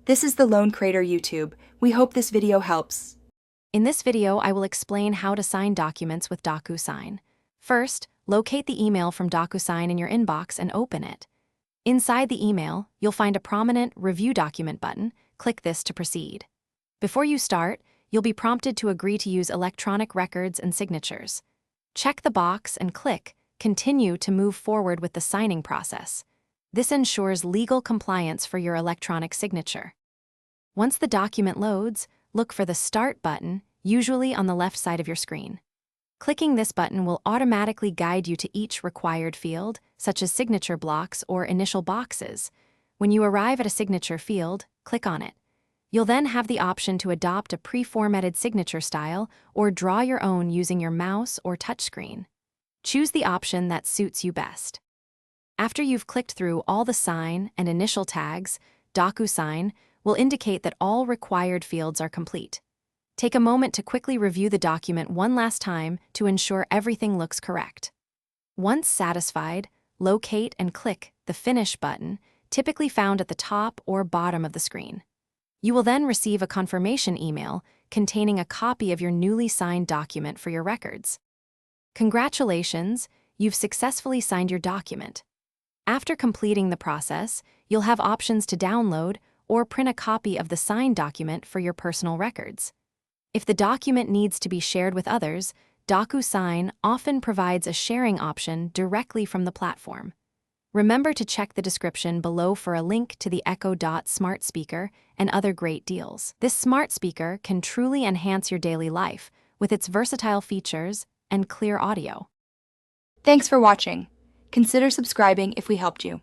This is the Lone Creator YouTube. We hope this video helps. In this video, I will explain how to sign documents with Docusign. First, locate the email from Docusign in your inbox and open it. Inside the email, you'll find a prominent Review Document button. Click this to proceed. Before you start, you'll be prompted to agree to use electronic records and signatures. Check the box and click Continue to move forward with the signing process. This ensures legal compliance for your electronic signature. Once the document loads, look for the Start button, usually on the left side of your screen. Clicking this button will automatically guide you to each required field, such as signature blocks or initial boxes. When you arrive at a signature field, click on it. You'll then have the option to adopt a pre-formatted signature style or draw your own using your mouse or touchscreen. Choose the option that suits you best. After you've clicked through all the sign and initial tags, Docusign will indicate that all required fields are complete. Take a moment to quickly review the document one last time to ensure everything looks correct. Once satisfied, locate and click the Finish button, typically found at the top or bottom of the screen. You will then receive a confirmation email containing a copy of your newly signed document for your records. Congratulations, you've successfully signed your document. After completing the process, you'll have options to download or print a copy of the signed document for your personal records. If the document needs to be shared with others, Docusign often provides a sharing option directly from the platform. Remember to check the description below for a link to the Echo Dot smart speaker and other great deals. This smart speaker can truly enhance your daily life with its versatile features and clear audio. Thanks for watching. Consider subscribing if we helped you.